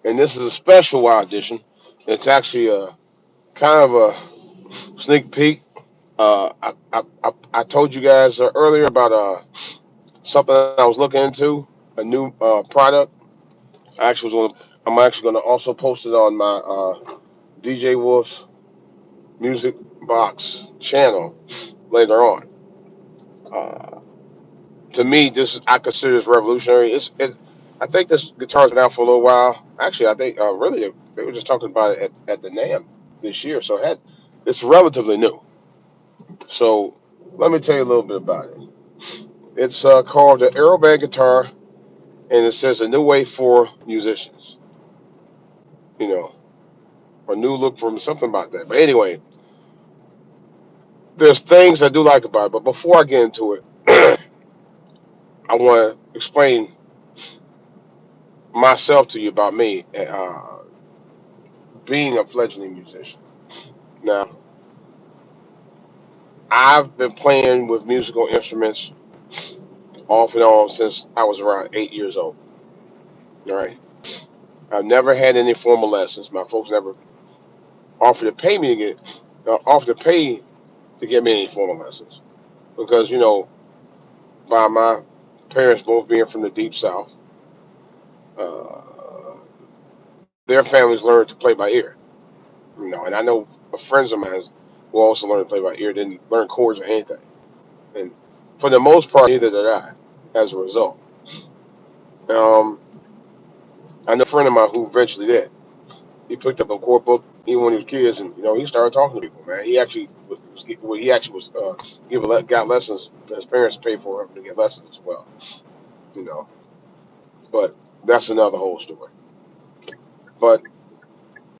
and this is a special edition. It's actually a kind of a sneak peek. I told you guys earlier about something I was looking into, a new product. I'm actually going to also post it on my DJ Wolf's Music Box channel later on. Uh, to me, this I consider this revolutionary. I think this guitar's been out for a little while. Actually, I think really they were just talking about it at the NAM this year, so it's relatively new. So let me tell you a little bit about it. It's called the Aerobag guitar, and it says a new way for musicians. You know, a new look for something about that. But anyway, there's things I do like about it. But before I get into it, I want to explain myself to you about me being a fledgling musician. Now, I've been playing with musical instruments off and on since I was around 8 years old. All right. I've never had any formal lessons. My folks never offered to pay me to offered to pay to get me any formal lessons because by my parents both being from the deep south, uh, their families learned to play by ear. And I know friends of mine who also learned to play by ear didn't learn chords or anything, and for the most part, neither did I. As a result, um, I know a friend of mine who eventually did. He picked up a chord book even when he was kids, and he started talking to people. Man, he actually was got lessons that his parents paid for him to get lessons as well. You know, but that's another whole story. But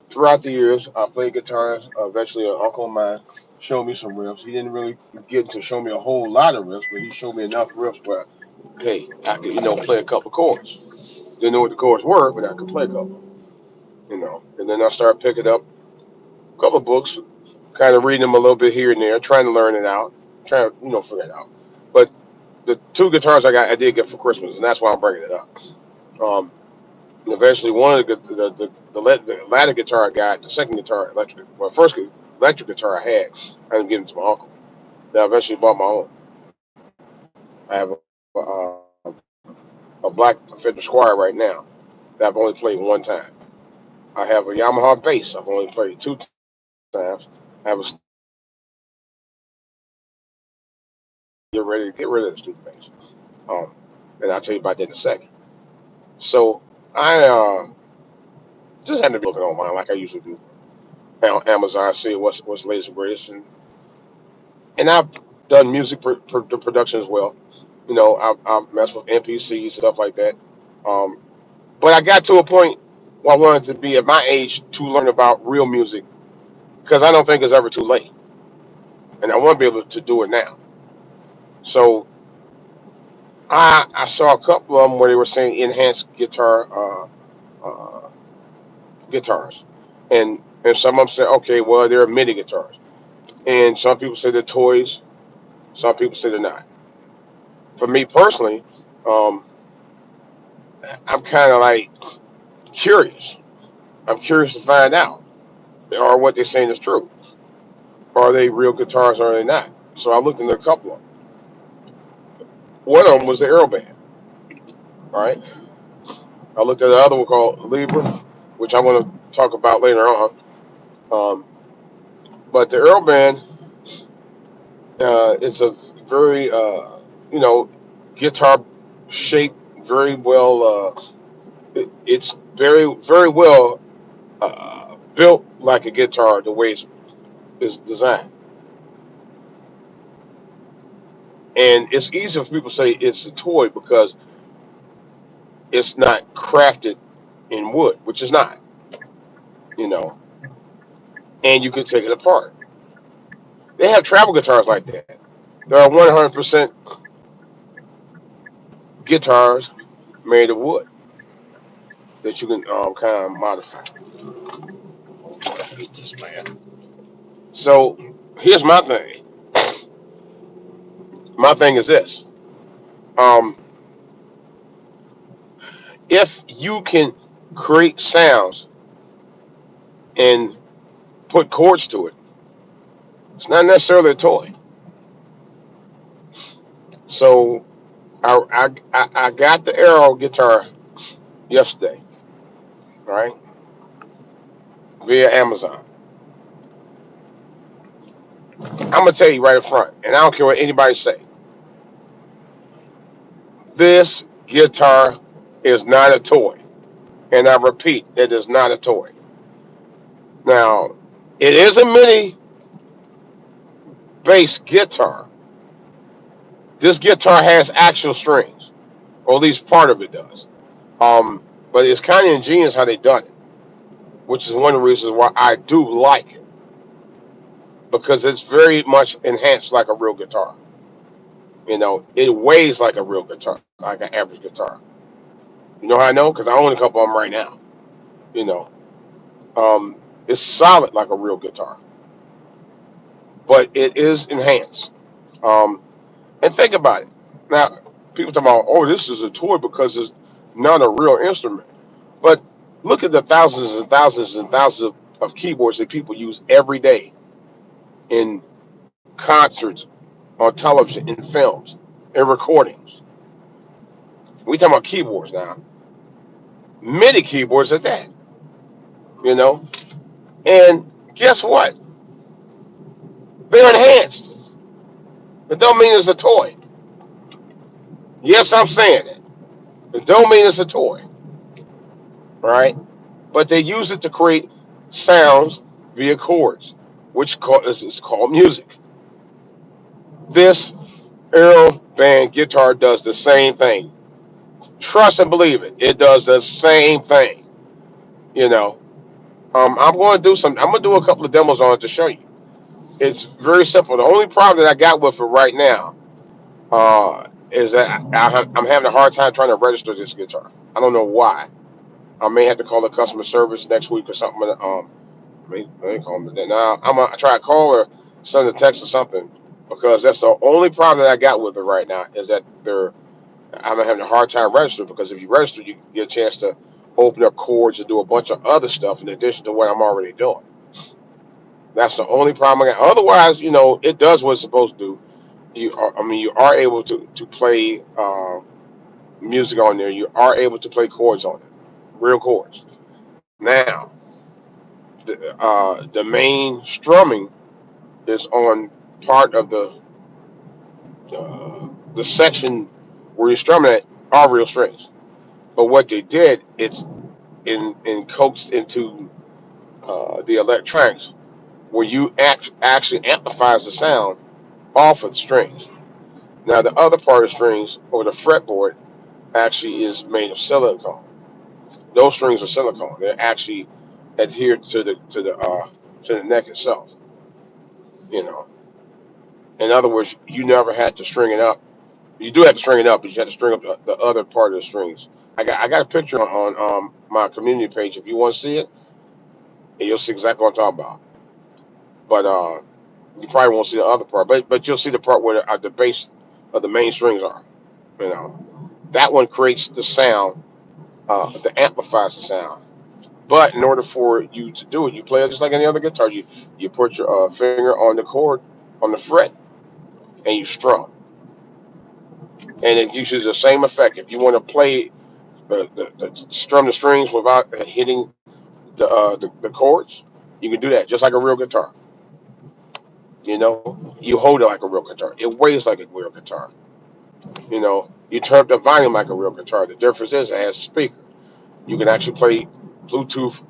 throughout the years, I played guitar. Eventually, an uncle of mine showed me some riffs. He didn't really get to show me a whole lot of riffs, but he showed me enough riffs where, hey, I could play a couple chords. Didn't know what the chords were, but I could play a couple. And then I started picking up a couple of books, kind of reading them a little bit here and there, trying to learn it out, trying to figure it out. But the two guitars I did get for Christmas, and that's why I'm bringing it up. Um, and eventually, one of the latter guitar I got, the second guitar electric, well, first electric guitar I had, I ended up giving it to my uncle. Then I eventually bought my own. I have a black Fender Squire right now that I've only played one time. I have a Yamaha bass I've only played two times. I have a get ready to get rid of the stupid bass. Um, and I'll tell you about that in a second. So I just had to be looking online like I usually do on Amazon, see what's latest and greatest, and I've done music production as well. I've messed with NPCs stuff like that. Um, but I got to a point where I wanted to be at my age to learn about real music because I don't think it's ever too late, and I want to be able to do it now. So I saw a couple of them where they were saying enhanced uh, guitars, and some of them said, okay, well they're MIDI guitars, and some people say they're toys, some people say they're not. For me personally, um, I'm kind of like curious. I'm curious to find out, are what they're saying is true? Are they real guitars or are they not? So I looked into a couple of them. One of them was the Aeroband. All right. I looked at the other one called Libra, which I want to talk about later on. Um, but the Aeroband, it's a very, you know, guitar shaped very well. It's very, very well built like a guitar the way it's designed. And it's easy for people to say it's a toy because it's not crafted in wood, which is not, you know, and you can take it apart. They have travel guitars like that. There are 100% guitars made of wood that you can kind of modify. I hate this, man. So here's my thing. My thing is this. Um, if you can create sounds and put chords to it. It's not necessarily a toy. So I got the Arrow guitar yesterday, right, via Amazon. I'm gonna tell you right up front, and I don't care what anybody say. This guitar is not a toy, and I repeat, it is not a toy. Now, it is a mini bass guitar. This guitar has actual strings, or at least part of it does. But it's kind of ingenious how they done it, which is one of the reasons why I do like it because it's very much enhanced like a real guitar. It weighs like a real guitar, like an average guitar. You know how I know? Because I own a couple of them right now. You know, it's solid like a real guitar, but it is enhanced. Um, and think about it. Now, people talk about, oh, this is a toy because it's not a real instrument. But look at the thousands and thousands and thousands of keyboards that people use every day in concerts, on television, in films, in recordings. We talking about keyboards now, MIDI keyboards at that. You know, and guess what? They're enhanced. It don't mean it's a toy. Yes, I'm saying it. It don't mean it's a toy, right? But they use it to create sounds via chords, which is called music. This Aero band guitar does the same thing. Trust and believe it. It does the same thing. You know, I'm going to do some. I'm going to do a couple of demos on it to show you. It's very simple. The only problem that I got with it right now is that I'm having a hard time trying to register this guitar. I don't know why. I may have to call the customer service next week or something. Let me call them. Now I'm gonna try to call her, send a text or something, because that's the only problem that I got with it right now is that I'm having a hard time registering because if you register, you get a chance to open up chords and do a bunch of other stuff in addition to what I'm already doing. That's the only problem I got. Otherwise, it does what it's supposed to do. You are able to play music on there. You are able to play chords on it, real chords. Now, the main strumming is on part of the section where you're strumming at are real strings. But what they did, it's in coaxed into the electronics where you actually amplifies the sound off of the strings. Now the other part of the strings or the fretboard actually is made of silicone. Those strings are silicone. They're actually adhered to the neck itself. You know, in other words, you never had to string it up. You do have to string it up, but you have to string up the other part of the strings. I got a picture on my community page. If you want to see it, and you'll see exactly what I'm talking about. But you probably won't see the other part. But you'll see the part where the base of the main strings are. You know, that one creates the sound that amplifies the sound. But in order for you to do it, you play it just like any other guitar. You put your finger on the chord, on the fret, and you strum, and it gives you the same effect. If you want to play strum the strings without hitting the chords, you can do that just like a real guitar. You hold it like a real guitar. It weighs like a real guitar. You turn up the volume like a real guitar. The difference is it has a speaker. You can actually play Bluetooth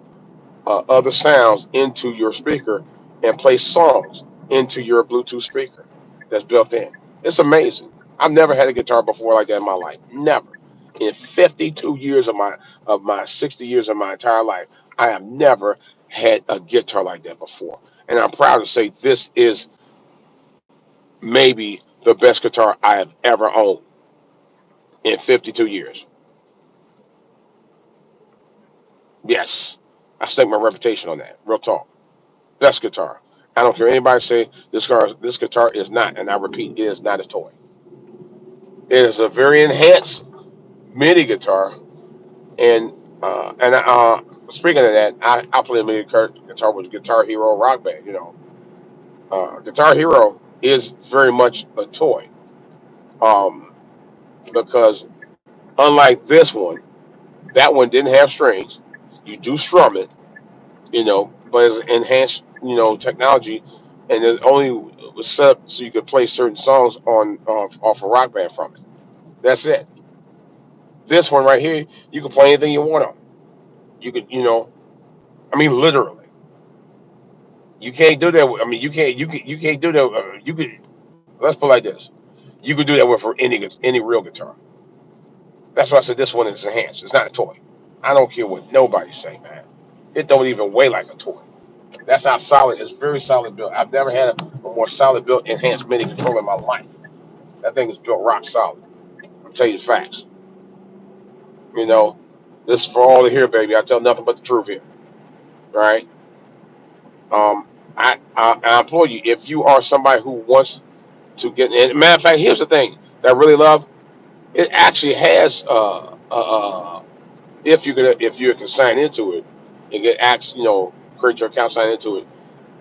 other sounds into your speaker and play songs into your Bluetooth speaker that's built in. It's amazing. I've never had a guitar before like that in my life. Never. In 52 years of my 60 years of my entire life, I have never had a guitar like that before. And I'm proud to say this is maybe the best guitar I have ever owned in 52 years. Yes. I stake my reputation on that. Real talk. Best guitar. I don't care anybody say this guitar is not, and I repeat, it is not a toy. It is a very enhanced MIDI guitar, and And speaking of that, I play a guitar with Guitar Hero Rock Band. Guitar Hero is very much a toy, um, because unlike this one, that one didn't have strings. You do strum it, but it's enhanced, technology, and it only was set up so you could play certain songs on off a Rock Band from it. That's it. This one right here, you can play anything you want on. You could, I mean, literally. You can't do that. You can't do that. You could. Let's put it like this. You could do that with for any real guitar. That's why I said this one is enhanced. It's not a toy. I don't care what nobody say, man. It don't even weigh like a toy. That's how solid. It's very solid built. I've never had a more solid built enhanced MIDI controller in my life. That thing is built rock solid. I'm telling you the facts. You know, this is for all to hear, baby. I tell nothing but the truth here. All right. Um, I implore you, if you are somebody who wants to get, and matter of fact, here's the thing that I really love. It actually has if you can sign into it and get access, create your account, sign into it,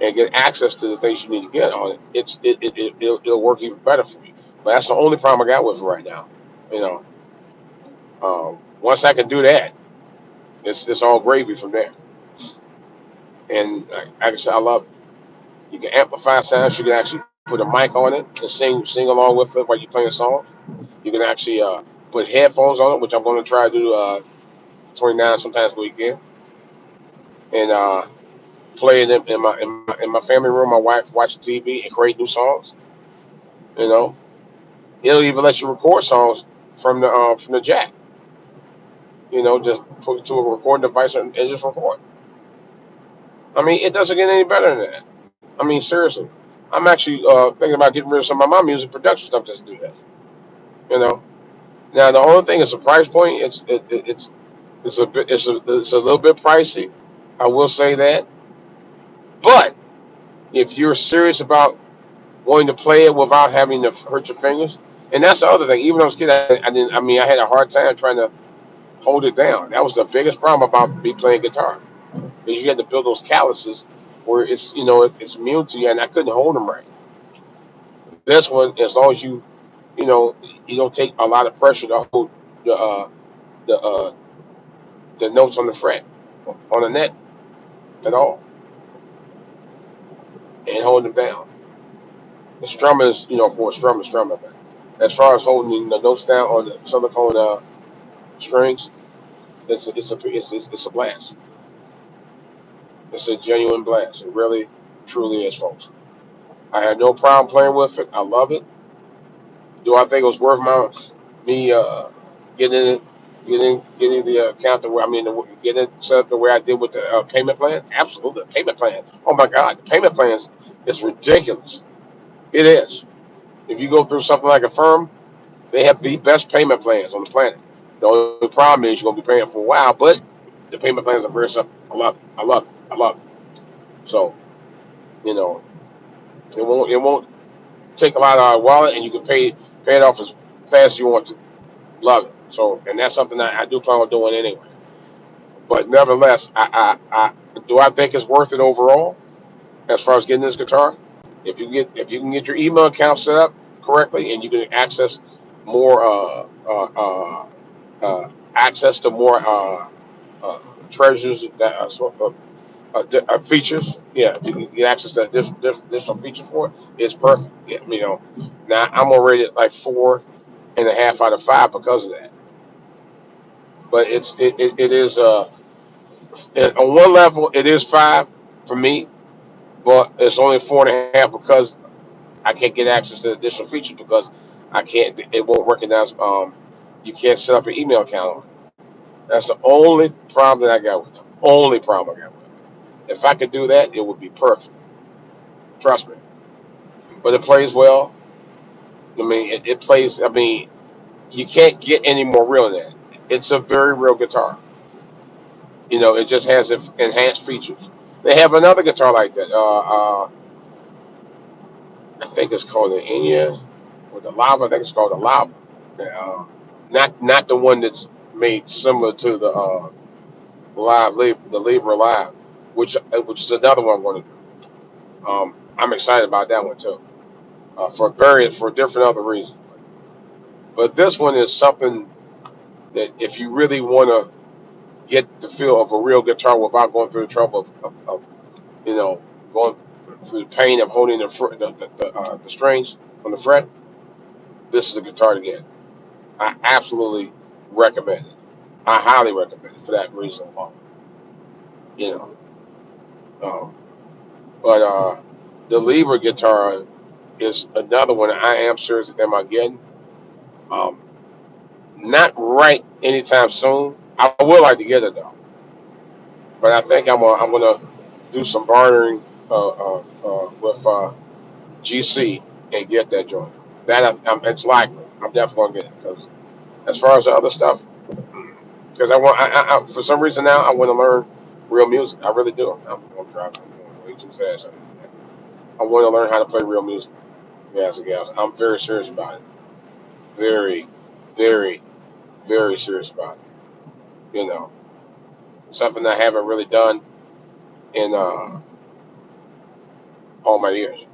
and get access to the things you need to get on it. It'll work even better for you. But that's the only problem I got with it right now. You know, once I can do that, it's all gravy from there. And like I said, I love it. You can amplify sounds. You can actually put a mic on it and sing along with it while you're playing a song. You can actually put headphones on it, which I'm going to try to do 29 sometimes a weekend, and play it in my family room. My wife watching TV and create new songs. You know, it'll even let you record songs from the jack. Just put it to a recording device and just record. I mean, it doesn't get any better than that. I mean, seriously, I'm actually thinking about getting rid of some of my music production stuff just to do that. You know. Now the only thing is the price point. It's a little bit pricey. I will say that. But if you're serious about wanting to play it without having to hurt your fingers, and that's the other thing. Even when I was a kid, I didn't. I mean, I had a hard time trying to hold it down. That was the biggest problem about me playing guitar, because you had to build those calluses where it's immune to you, and I couldn't hold them right. This one, as long as you know you don't take a lot of pressure to hold the uh, the uh, the notes on the fret on the net at all, and hold them down. The strum is, for a strum. As far as holding the notes down on the silicone strings, it's a blast. It's a genuine blast. It really, truly is, folks. I had no problem playing with it. I love it. Do I think it was worth me getting it, getting the account to where getting it set up the way I did with the payment plan? Absolutely, the payment plan. Oh my God, the payment plan is ridiculous. It is. If you go through something like a firm, they have the best payment plans on the planet. The only problem is you're gonna be paying for a while, but the payment plans are very simple. I love it. I love it. I love it. So you know, it won't take a lot out of our wallet, and you can pay it off as fast as you want to. Love it. So, and that's something I do plan on doing anyway. But nevertheless, I think it's worth it overall as far as getting this guitar. If you can get your email account set up correctly, and you can access more access to more uh, treasures that features. Yeah, you can get access to additional features for it. It's perfect. Yeah, now I'm already at like 4.5 out of 5 because of that. But it is on one level it is 5 for me, but it's only 4.5 because I can't get access to additional features because I can't. It won't recognize. You can't set up an email account on it. That's the only problem that I got with it. Only problem I got with it. If I could do that, it would be perfect. Trust me. But it plays well. I mean, it plays. I mean, you can't get any more real than that. It's a very real guitar. It just has enhanced features. They have another guitar like that. I think it's called the Enya or the Lava. I think it's called the Lava. Uh, not the one that's made similar to the the Libra Live, which is another one I'm going to do. I'm excited about that one too, for different other reasons. But this one is something that if you really want to get the feel of a real guitar without going through the trouble of you know going through the pain of holding the strings on the fret, this is the guitar to get. I absolutely recommend it. I highly recommend it for that reason alone. You know, um, but the Libra guitar is another one I am serious that I'm getting. Um, Not right anytime soon. I would like to get it though, but I think I'm gonna do some bartering with GC and get that joint. It's likely. I'm definitely gonna get it because as far as the other stuff, because for some reason now I want to learn real music. I really do. I'm driving. I'm going way too fast. I want to learn how to play real music. Guys and gals, I'm very serious about it. Very, very, very serious about it. You know, something I haven't really done in all my years.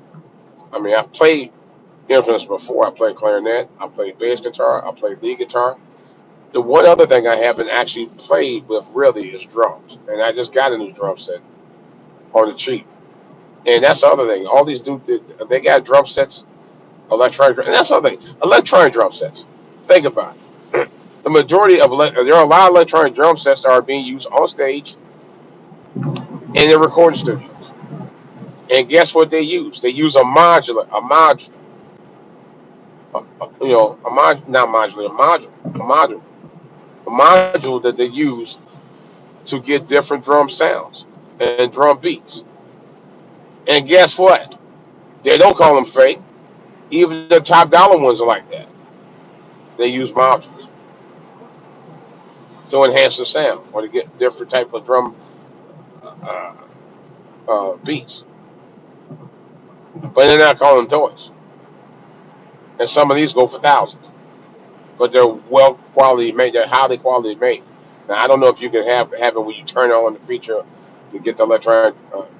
I mean, I've played instruments before. I played clarinet. I played bass guitar. I played lead guitar. The one other thing I haven't actually played with really is drums, and I just got a new drum set on the cheap. And that's the other thing. All these dudes, they got drum sets, electronic, and that's the other thing. Electronic drum sets. Think about it. The majority of there are a lot of electronic drum sets that are being used on stage in the recording studios. And guess what they use? They use a module, not modular, a module that they use to get different drum sounds and drum beats. And guess what? They don't call them fake. Even the top dollar ones are like that. They use modules to enhance the sound or to get different type of drum uh, beats. But they're not calling them toys. And some of these go for thousands. But they're well quality made. They're highly quality made. Now I don't know if you can have it when you turn on the feature to get the electronic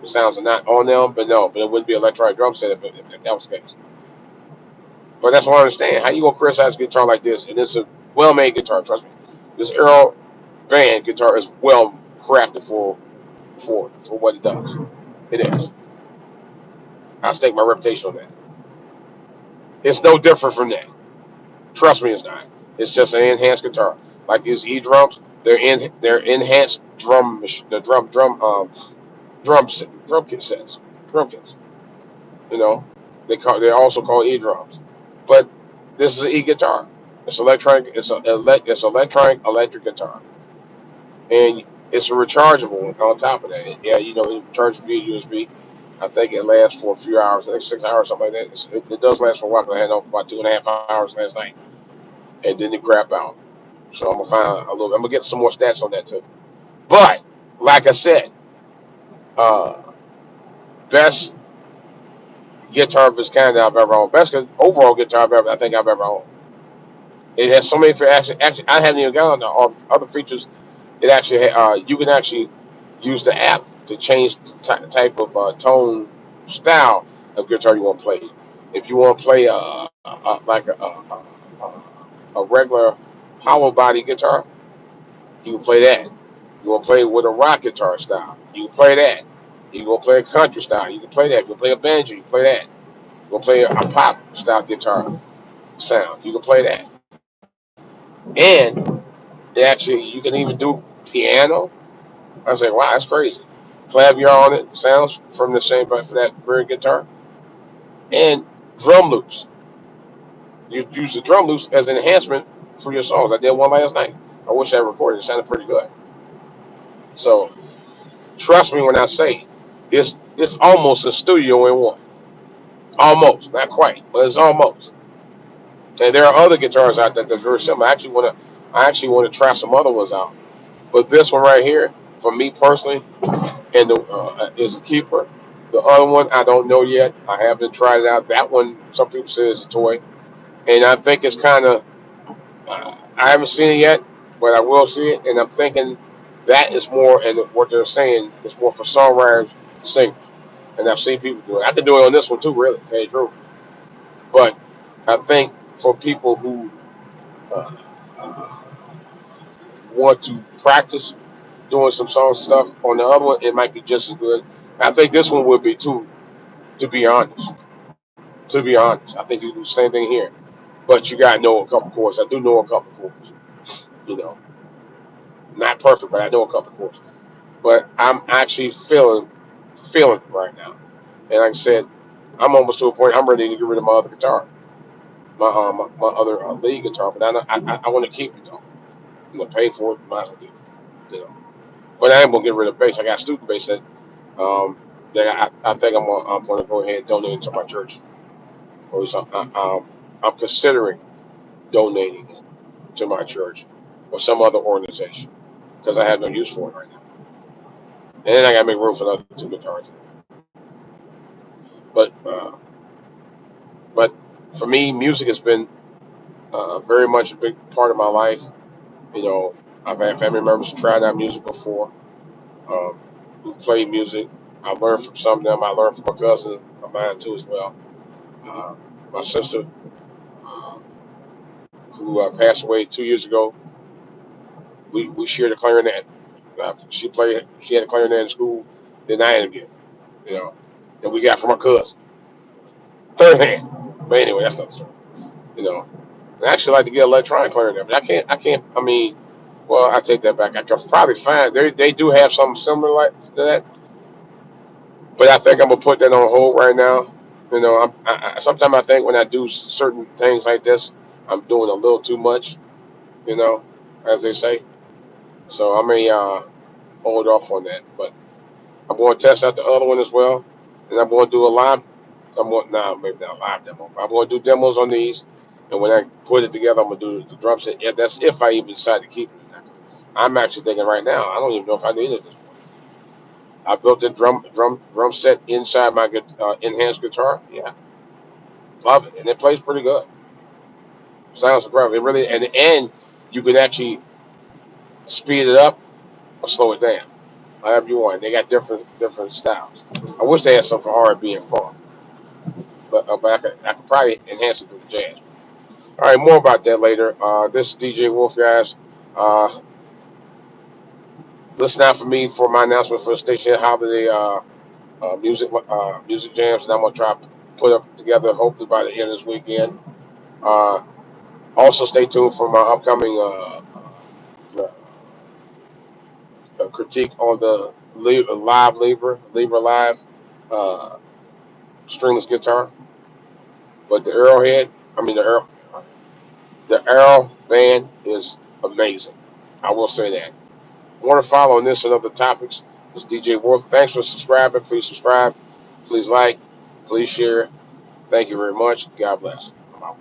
sounds are not on them, but no, but it wouldn't be an electronic drum set if that was the case. But that's what I understand. How you gonna criticize a guitar like this? And it's a well-made guitar. Trust me, this Earl band guitar is well crafted for what it does. It is. I stake my reputation on that. It's no different from that. Trust me, it's not. It's just an enhanced guitar. Like these E drums, they're enhanced the drum kit sets, drum kits. You know, they're also called E drums. But this is an E guitar. It's electronic. It's electronic electric guitar, and it's rechargeable on top of that. Yeah, it charges via USB. I think it lasts for a few hours. I think 6 hours, something like that. It does last for a while. I had it on for about 2.5 hours last night, and then it crap out. So I'm gonna find a little. I'm gonna get some more stats on that too. But like I said, uh, best guitar of its kind that I've ever owned. Best overall guitar I think I've ever owned. It has so many. Actually, I haven't even got on all the other features. It actually, you can actually use the app to change the type of tone style of guitar you want to play. If you want to play like a regular hollow body guitar, you can play that. You want to play with a rock guitar style, you can play that. You want to play a country style, you can play that. You can play a banjo, you can play that. You want to play a pop style guitar sound, you can play that. And actually, you can even do piano. I was like, wow, that's crazy. Clavier on it sounds from the same, but for that very guitar. And drum loops. You use the drum loops as an enhancement for your songs. I did one last night. I wish I recorded. It sounded pretty good. So trust me when I say it's almost a studio in one. Almost, not quite, but it's almost. And there are other guitars out there that's very similar. I actually want to try some other ones out. But this one right here, for me personally, and is a keeper. The other one I don't know yet. I haven't tried it out. That one, some people say is a toy, and I think it's kind of. I haven't seen it yet, but I will see it, and I'm thinking That is more, and what they're saying is more for songwriters, singers. And I've seen people do it. I can do it on this one too, really, to tell you the truth. But I think for people who uh, uh, want to practice doing some song stuff on the other one, it might be just as good. I think this one would be too, to be honest. To be honest, I think you do the same thing here. But you gotta know a couple chords. I do know a couple chords. You know, not perfect, but I know a couple chords. But I'm actually feeling it right now. And like I said, I'm almost to a point. I'm ready to get rid of my other guitar, my other lead guitar. But I want to keep it though. I'm gonna pay for it. Might as well keep it. You know. But I am gonna get rid of bass. I got student bass um, that I think I'm gonna go ahead and donate it to my church. Or something. I'm considering donating it to my church or some other organization because I have no use for it right now. And then I gotta make room for the other two guitars. But but for me, music has been very much a big part of my life. You know, I've had family members who tried out music before, um, who played music. I learned from some of them. I learned from a cousin of mine too as well. Uh, my sister, uh, who passed away 2 years ago, we shared a clarinet. She had a clarinet in school, then I didn't get, you know, that we got from our cousin, third hand. But anyway, that's not the story, you know. I actually like to get electronic clarinet, but I can't. I mean, well, I take that back. I can probably find they do have something similar like to that, but I think I'm gonna put that on hold right now. You know, sometimes I think when I do certain things like this, I'm doing a little too much. You know, as they say. So I may hold off on that, but I'm going to test out the other one as well, and I'm going to do a live. I'm going nah, maybe not a live demo. I'm going to do demos on these, and when I put it together, I'm going to do the drum set. If that's if I even decide to keep it. I'm actually thinking right now. I don't even know if I need it. I built a drum set inside my enhanced guitar. Yeah, love it, and it plays pretty good. Sounds incredible. It really and you can actually speed it up or slow it down, however you want. They got different styles. I wish they had something for R&B and funk, but I could probably enhance it through the jazz. All right, more about that later. This is DJ Wolf, guys. Uh, listen out for me for my announcement for the station holiday music jams, and I'm gonna try to put up together hopefully by the end of this weekend. Uh, also, stay tuned for my upcoming critique on the live Libra live uh, stringless guitar. But the Arrowhead, I mean the Arrow band is amazing. I will say that. Want to follow this and other topics? This is DJ Wolf. Thanks for subscribing. Please subscribe. Please like. Please share. Thank you very much. God bless. I'm out.